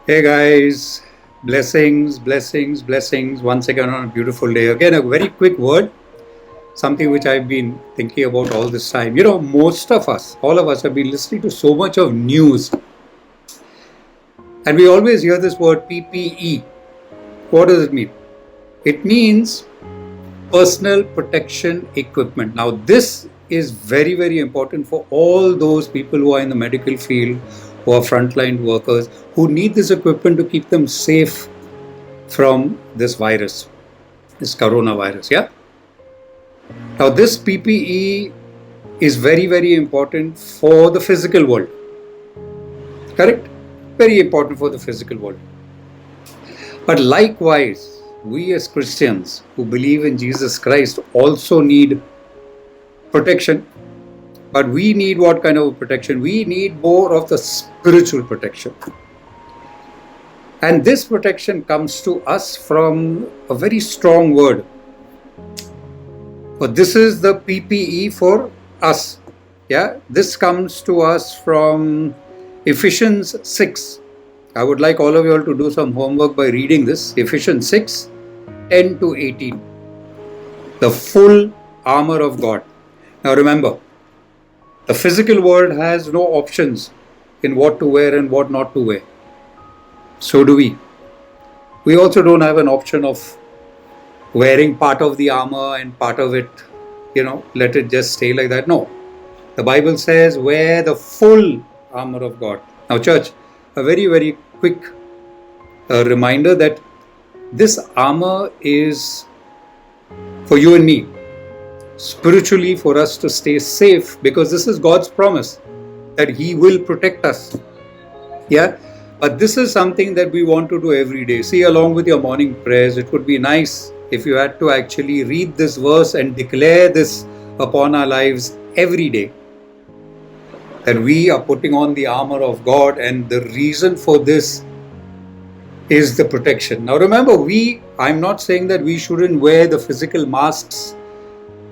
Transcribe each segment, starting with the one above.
Hey guys, blessings, blessings, blessings. Once again on a beautiful day. Again, a very quick word, something which I've been thinking about all this time. Most of us, all of us, have been listening to so much of news, and we always hear this word PPE. What does it mean? It means personal protection equipment. Now, this is very, very important for all those people who are in the medical field, who are frontline workers, who need this equipment to keep them safe from this virus, this coronavirus. Yeah. Now, this PPE is very, very important for the physical world. Correct? Very important for the physical world. But likewise, we as Christians who believe in Jesus Christ also need protection. But we need what kind of protection? We need more of the spiritual protection. And this protection comes to us from a very strong word. But this is the PPE for us. Yeah, this comes to us from Ephesians 6. I would like all of you all to do some homework by reading this. Ephesians 6, 10 to 18. The full armor of God. Now remember, the physical world has no options in what to wear and what not to wear. So do we. We also don't have an option of wearing part of the armor and part of it, let it just stay like that. No. The Bible says wear the full armor of God. Now church, a very, very quick reminder that this armor is for you and me, spiritually for us to stay safe, because this is God's promise that He will protect us. Yeah. But this is something that we want to do every day. See, along with your morning prayers, it would be nice if you had to actually read this verse and declare this upon our lives every day. That we are putting on the armor of God, and the reason for this is the protection. Now remember, I'm not saying that we shouldn't wear the physical masks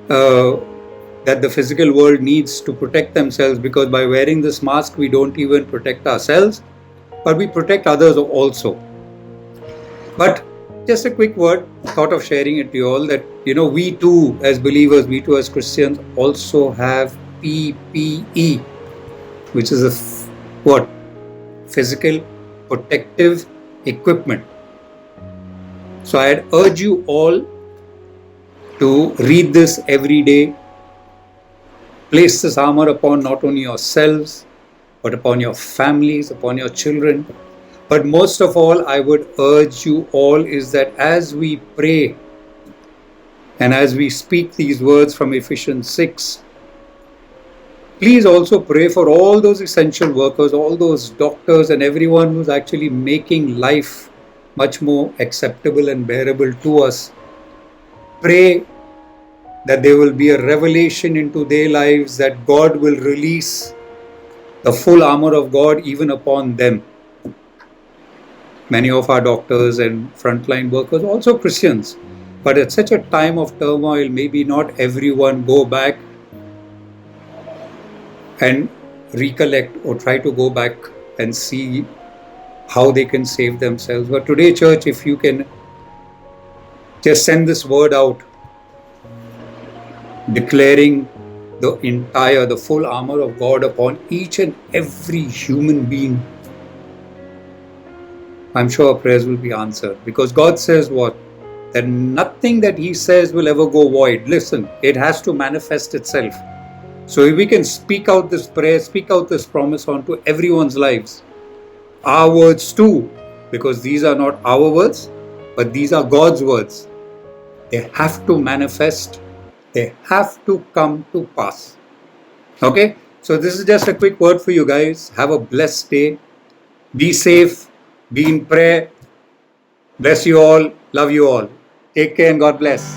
that the physical world needs to protect themselves, because by wearing this mask, we don't even protect ourselves, but we protect others also. But just a quick word, thought of sharing it to you all, that we too as believers, we too as Christians also have PPE, which is what? Physical protective equipment. So I'd urge you all to read this every day. Place this armor upon not only yourselves, but upon your families, upon your children. But most of all, I would urge you all is that as we pray and as we speak these words from Ephesians 6, please also pray for all those essential workers, all those doctors and everyone who's actually making life much more acceptable and bearable to us. Pray that there will be a revelation into their lives, that God will release the full armor of God even upon them. Many of our doctors and frontline workers, also Christians, but at such a time of turmoil, maybe not everyone go back and recollect or try to go back and see how they can save themselves. But today, church, if you can just send this word out, declaring the full armor of God upon each and every human being, I'm sure our prayers will be answered. Because God says what? That nothing that He says will ever go void. Listen, it has to manifest itself. So if we can speak out this prayer, speak out this promise onto everyone's lives, our words too, because these are not our words, but these are God's words. They have to manifest. They have to come to pass. Okay? So this is just a quick word for you guys. Have a blessed day. Be safe. Be in prayer. Bless you all. Love you all. Take care and God bless.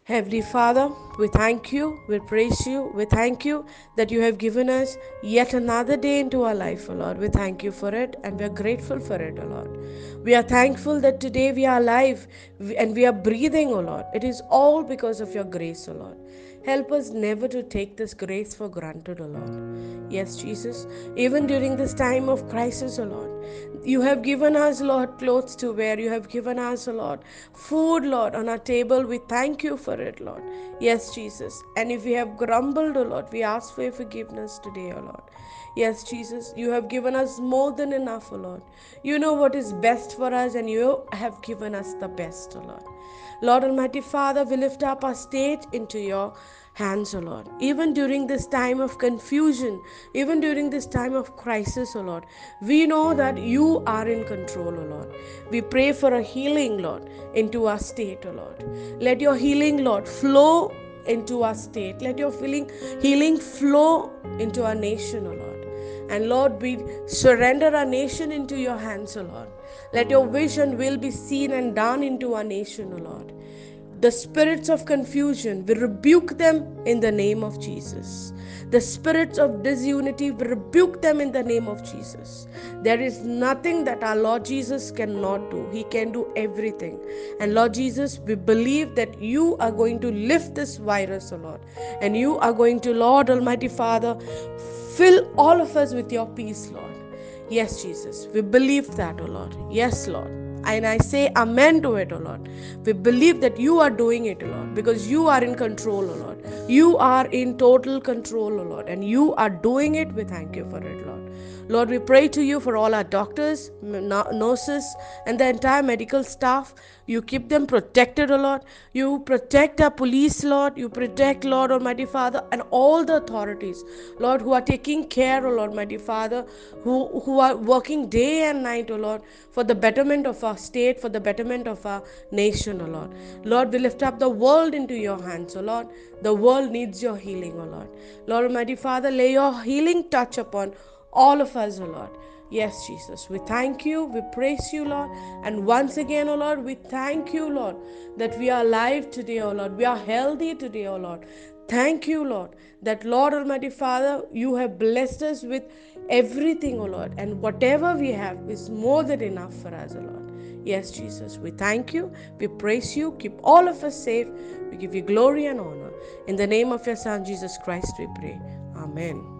Heavenly Father, we thank you, we praise you, we thank you that you have given us yet another day into our life, O Lord. We thank you for it and we are grateful for it, O Lord. We are thankful that today we are alive and we are breathing, O Lord. It is all because of your grace, O Lord. Help us never to take this grace for granted, O Lord. Yes, Jesus, even during this time of crisis, O Lord, you have given us, Lord, clothes to wear. You have given us, O Lord, food, Lord, on our table. We thank you for it, Lord. Yes, Jesus. And if we have grumbled, O Lord, we ask for your forgiveness today, O Lord. Yes, Jesus, you have given us more than enough, O Lord. You know what is best for us, and you have given us the best, O Lord. Lord Almighty Father, we lift up our state into your hands, O Lord. Even during this time of confusion, even during this time of crisis, O Lord, we know that you are in control, O Lord. We pray for a healing, Lord, into our state, O Lord. Let your healing, Lord, flow into our state. Let your healing flow into our nation, O Lord. And Lord, we surrender our nation into your hands, O Lord. Let your vision will be seen and done into our nation, O Lord. The spirits of confusion, we rebuke them in the name of Jesus. The spirits of disunity, we rebuke them in the name of Jesus. There is nothing that our Lord Jesus cannot do. He can do everything. And Lord Jesus, we believe that you are going to lift this virus, O Lord. And you are going to, Lord Almighty Father, fill all of us with your peace, Lord. Yes, Jesus, we believe that, O Lord. Yes, Lord. And I say amen to it, O Lord. We believe that you are doing it, O Lord, because you are in control, O Lord. You are in total control, O Lord, and you are doing it. We thank you for it, Lord. Lord, we pray to you for all our doctors, nurses, and the entire medical staff. You keep them protected, O Lord. You protect our police, Lord. You protect, Lord Almighty Father, and all the authorities, Lord, who are taking care, O Lord Almighty Father, who are working day and night, O Lord, for the betterment of our state, for the betterment of our nation, O Lord. Lord, we lift up the world into your hands, O Lord. The world needs your healing, O Lord. Lord Almighty Father, lay your healing touch upon all of us, O Lord. Yes, Jesus, we thank you, we praise you, Lord. And once again, O Lord, we thank you, Lord, that we are alive today, O Lord. We are healthy today, O Lord. Thank you, Lord, that Lord Almighty Father, you have blessed us with everything, O Lord. And whatever we have is more than enough for us, O Lord. Yes, Jesus, we thank you, we praise you, keep all of us safe. We give you glory and honor. In the name of your Son, Jesus Christ, we pray. Amen.